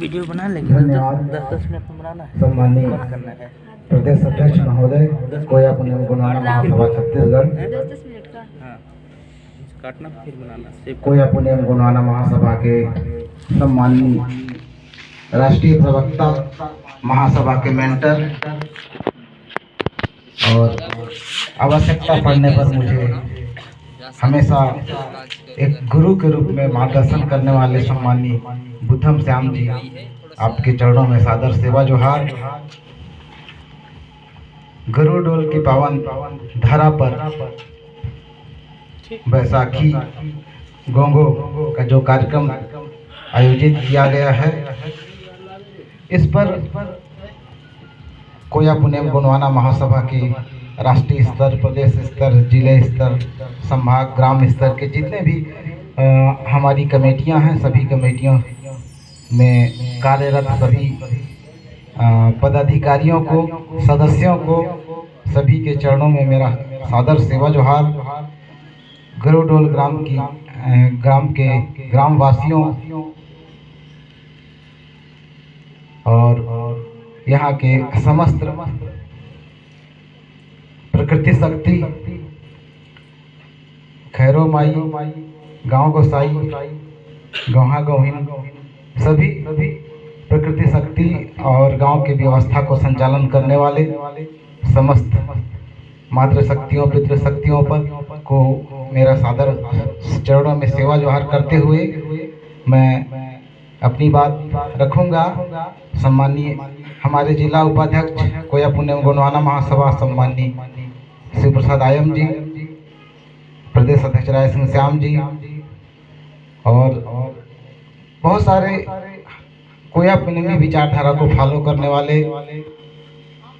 Video बना लेंगे, धन्यवाद। 10-10 मिनट में बनाना है, सम्मानीय बंद करना है। प्रदेश अध्यक्ष महोदय कोया पुण्यम गुणवाना महासभा छत्तीसगढ़, 10-10 मिनट का। हाँ, काटना फिर बनाना, सेव कोया पुण्यम गुणवाना महासभा के सम्मानीय राष्ट्रीय प्रवक्ता, महासभा के मेंटर और आवश्यकता पड़ने पर मुझे हमेशा एक गुरु के रूप में मार्गदर्शन करने वाले सम्मानीय बुद्धम श्याम जी, आपके चरणों में सादर सेवा जोहार। गरुड़ डोल की पावन धरा पर बैसाखी गोंगो का जो कार्यक्रम आयोजित किया गया है, इस पर कोया पुण्यम गुणवाना महासभा की राष्ट्रीय स्तर, प्रदेश स्तर, जिले स्तर, संभाग, ग्राम स्तर के जितने भी हमारी कमेटियां हैं, सभी कमेटियों में कार्यरत सभी पदाधिकारियों को, सदस्यों को, सभी के चरणों में मेरा सादर सेवा जोहार। गरुड़ोल ग्राम के ग्रामवासियों और यहाँ के समस्त प्रकृति शक्ति, खैरो माई, गांव गोसाई, गौहा गौहिन, सभी प्रकृति शक्ति और गांव की व्यवस्था को संचालन करने वाले समस्त मातृ शक्तियों, पितृ शक्तियों पर को मेरा सादर चरणों में सेवा जोहार करते हुए मैं अपनी बात रखूंगा। सम्मानीय हमारे जिला उपाध्यक्ष कोया पुण्यम गुणवाना महासभा सम्मानीय शिव प्रसाद आयम जी, प्रदेश अध्यक्ष राय सिंह श्याम जी और बहुत सारे कोया पुण्यमी विचारधारा को फॉलो करने वाले,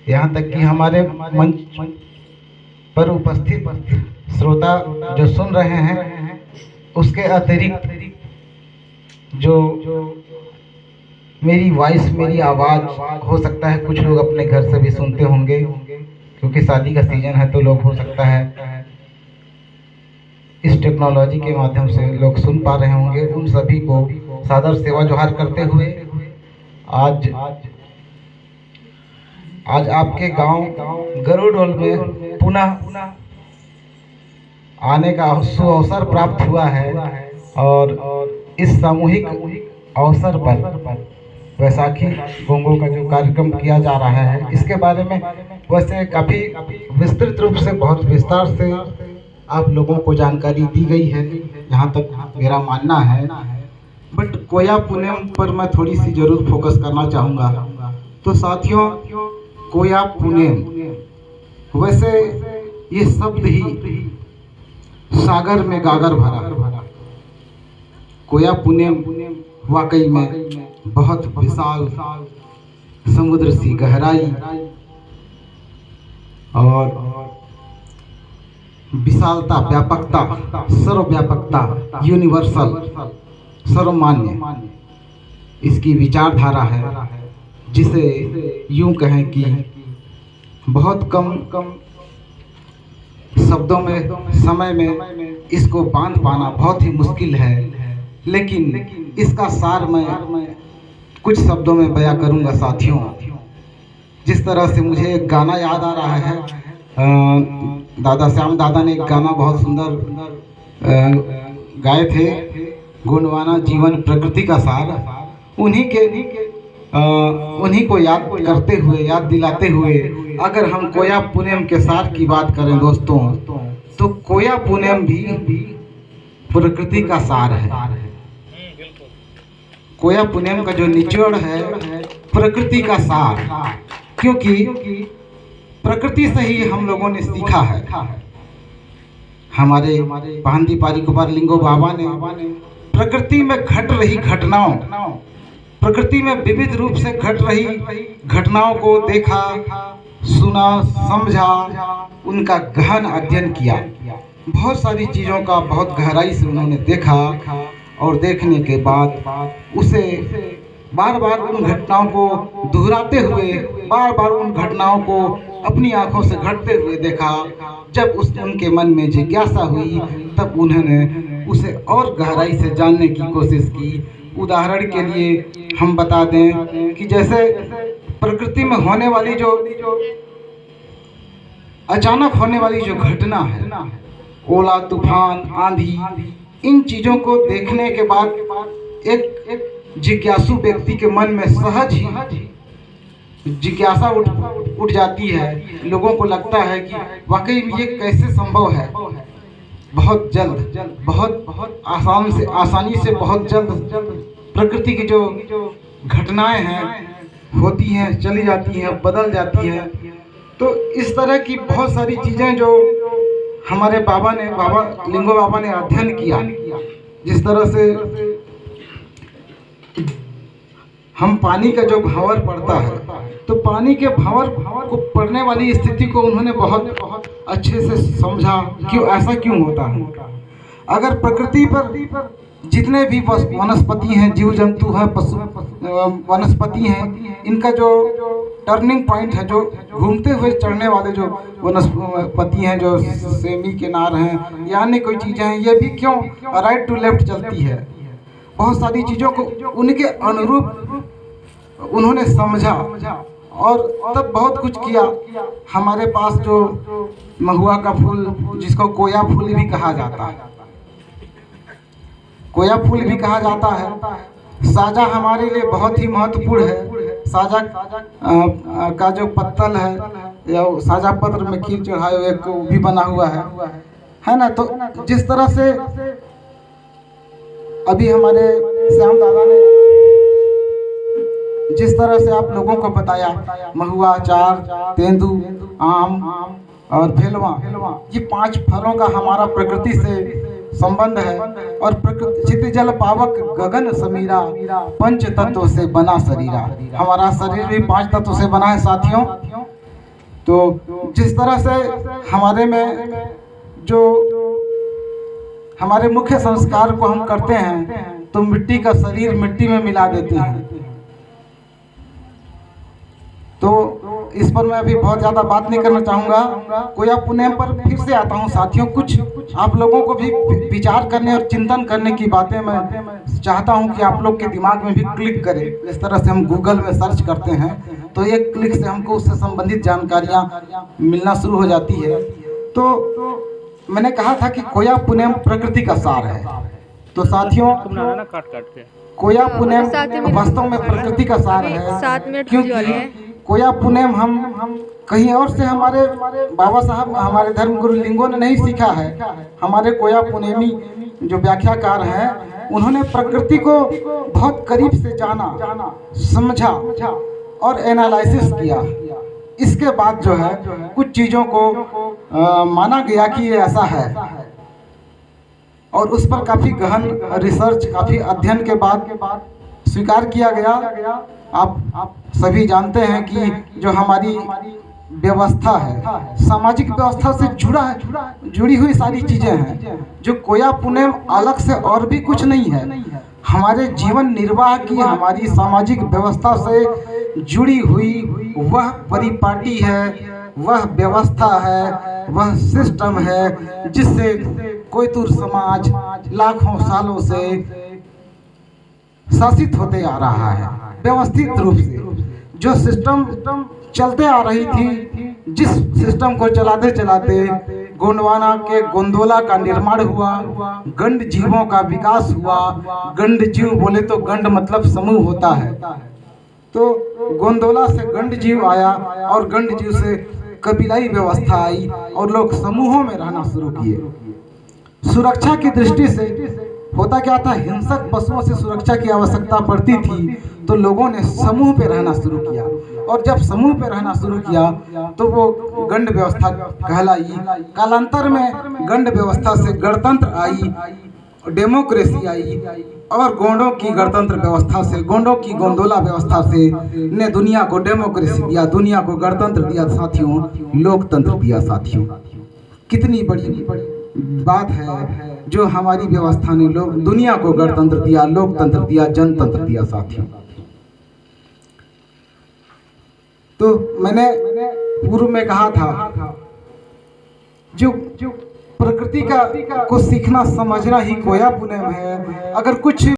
यहाँ तक कि हमारे मंच पर उपस्थित श्रोता जो सुन रहे हैं, उसके अतिरिक्त जो मेरी वॉइस, मेरी आवाज़ हो सकता है कुछ लोग अपने घर से भी सुनते होंगे, क्योंकि शादी का सीजन है तो लोग हो सकता है इस टेक्नोलॉजी के माध्यम से लोग सुन पा रहे होंगे। उन सभी को सादर सेवा जोहार करते हुए आज आपके गांव गरुड़ोल में पुनः आने का सुअवसर प्राप्त हुआ है और इस सामूहिक अवसर पर वैसाखी गोंगो का जो कार्यक्रम किया जा रहा है, इसके बारे में वैसे काफ़ी विस्तृत रूप से, बहुत विस्तार से आप लोगों को जानकारी दी गई है, यहाँ तक मेरा मानना है। बट कोया पुण्यम पर मैं थोड़ी सी जरूर फोकस करना चाहूँगा। तो साथियों, कोया पुण्यम वैसे ये शब्द ही सागर में गागर भरा। कोया पुण्यम वाकई में बहुत विशाल समुद्र सी गहराई और विशालता, व्यापकता, सर्वव्यापकता, यूनिवर्सल, सर्वमान्य इसकी विचारधारा है, जिसे यूं कहें कि बहुत कम शब्दों में, समय में इसको बांध पाना बहुत ही मुश्किल है। लेकिन इसका सार मैं कुछ शब्दों में बयां करूंगा साथियों। जिस तरह से मुझे एक गाना याद आ रहा है, दादा श्याम दादा ने एक गाना बहुत सुंदर गाए थे, गुणवाना जीवन प्रकृति का सार। उन्हीं को याद करते हुए, याद दिलाते हुए, अगर हम कोया पुण्यम के सार की बात करें दोस्तों, तो कोया पुण्यम भी प्रकृति का सार है। कोया पुण्यम का जो निचोड़ है प्रकृति का सार, क्योंकि प्रकृति से ही हम लोगों ने सीखा है। हमारे पांदी पारी कुमार लिंगो बाबा ने प्रकृति में घट रही घटनाओं, प्रकृति में विविध रूप से घट रही घटनाओं को देखा, सुना, समझा, उनका गहन अध्ययन किया। बहुत सारी चीज़ों का बहुत गहराई से उन्होंने देखा और देखने के बाद उसे बार बार उन घटनाओं को दोहराते हुए, बार बार उन घटनाओं को अपनी आंखों से घटते हुए देखा। जब उनके मन में जिज्ञासा हुई, तब उन्होंने उसे और गहराई से जानने की कोशिश की। उदाहरण के लिए हम बता दें कि जैसे प्रकृति में होने वाली जो अचानक होने वाली जो घटना है, ओला तूफान आंधी, इन चीज़ों को देखने के बाद एक जिज्ञासु व्यक्ति के मन में सहज ही जिज्ञासा उठ जाती है। लोगों को लगता है कि वाकई में ये कैसे संभव है। बहुत जल्द, बहुत आसानी से बहुत जल्द प्रकृति की जो घटनाएं हैं होती हैं, चली जाती हैं, बदल जाती हैं। तो इस तरह की बहुत सारी चीज़ें जो हमारे बाबा लिंगो बाबा ने अध्ययन किया, जिस तरह से हम पानी का जो भंवर पड़ता है, तो पानी के भंवर को पड़ने वाली स्थिति को उन्होंने बहुत अच्छे से समझा, क्यों ऐसा क्यों होता है। अगर प्रकृति पर जितने भी वनस्पति हैं, जीव जंतु हैं, पशु वनस्पति हैं, इनका जो टर्निंग पॉइंट है, जो घूमते हुए चढ़ने वाले जो वनस्पति हैं, जो सेमी किनार हैं या अन्य कोई चीज़ें हैं, ये भी क्यों राइट टू लेफ्ट चलती है। बहुत सारी चीज़ों को उनके अनुरूप उन्होंने समझा और तब बहुत कुछ किया। हमारे पास जो महुआ का फूल, जिसको कोया फूल भी कहा जाता है, कोया फूल भी कहा जाता है। साजा हमारे लिए बहुत ही महत्वपूर्ण है। साजा का जो पत्तल है, या साजा पत्र में खीर चढ़ाए हुए को भी बना हुआ है ना। तो जिस तरह से अभी हमारे श्याम दादा ने जिस तरह से आप लोगों को बताया, महुआ, चार, तेंदू, आम और भेलवा, ये 5 फलों का हमारा प्रकृति से संबंध है। और प्रकृति चित जल पावक गगन समीरा, 5 तत्वों से बना शरीरा। हमारा शरीर भी 5 तत्वों से बना है साथियों। तो जिस तरह से हमारे में जो हमारे मुख्य संस्कार को हम करते हैं, तो मिट्टी का शरीर मिट्टी में मिला देते हैं। तो इस पर मैं अभी बहुत ज़्यादा बात नहीं करना चाहूँगा। कोया पुनः पर फिर से आता हूँ साथियों। कुछ आप लोगों को भी विचार करने और चिंतन करने की बातें मैं चाहता हूँ कि आप लोग के दिमाग में भी क्लिक करे। इस तरह से हम गूगल में सर्च करते हैं, तो एक क्लिक से हमको उससे संबंधित जानकारियाँ मिलना शुरू हो जाती है। तो मैंने कहा था कि कोया पुनः प्रकृति का सार है। तो साथियों, कोया पुनः वास्तव में प्रकृति का सार है, क्योंकि कोया पुनः हम कहीं और से हमारे बाबा साहब, हमारे धर्म गुरु लिंगो ने नहीं सीखा है। हमारे कोया पुनेमी जो व्याख्याकार हैं, उन्होंने प्रकृति को बहुत करीब से जाना, समझा और एनालिसिस किया। इसके बाद जो है कुछ चीज़ों को माना गया कि ये ऐसा है, और उस पर काफ़ी गहन रिसर्च, काफ़ी अध्ययन के बाद स्वीकार किया गया। आप सभी जानते हैं कि जो हमारी व्यवस्था है, सामाजिक व्यवस्था से जुड़ी हुई सारी चीज़ें हैं, जो कोया पुनः अलग से और भी कुछ नहीं है। हमारे जीवन निर्वाह की, हमारी सामाजिक व्यवस्था से जुड़ी हुई वह परिपाटी है, वह व्यवस्था है, वह सिस्टम है, जिससे कोयतुर समाज लाखों सालों से शासित होते आ रहा है। व्यवस्थित रूप से जो सिस्टम चलते आ रही थी, जिस सिस्टम को चलाते चलाते गोंडवाना के गोंदोला का निर्माण हुआ, गंड जीवों का विकास हुआ। गंड जीव बोले तो गंड मतलब समूह होता है। तो गोंदोला से गंड जीव आया, और गंड जीव से कबीलाई व्यवस्था आई, और लोग समूहों में रहना शुरू किए। सुरक्षा की दृष्टि से होता क्या था, हिंसक पशुओं से सुरक्षा की आवश्यकता पड़ती थी, तो लोगों ने समूह पे रहना शुरू किया। और जब समूह पे रहना शुरू किया, तो वो गंड व्यवस्था कहलाई। कालांतर में गंड व्यवस्था से गणतंत्र आई, डेमोक्रेसी आई, और गोंडों की गणतंत्र व्यवस्था से, गोंडों की गोंदोला व्यवस्था से ने दुनिया को डेमोक्रेसी दिया, दुनिया को गणतंत्र दिया साथियों, लोकतंत्र दिया साथियों। कितनी बड़ी बात है जो हमारी व्यवस्था ने दुनिया को गणतंत्र दिया, लोकतंत्र दिया, जनतंत्र दिया साथियों। तो मैंने पूर्व में कहा था, जो प्रकृति का को सीखना समझना ही कोया पुनः है। अगर कुछ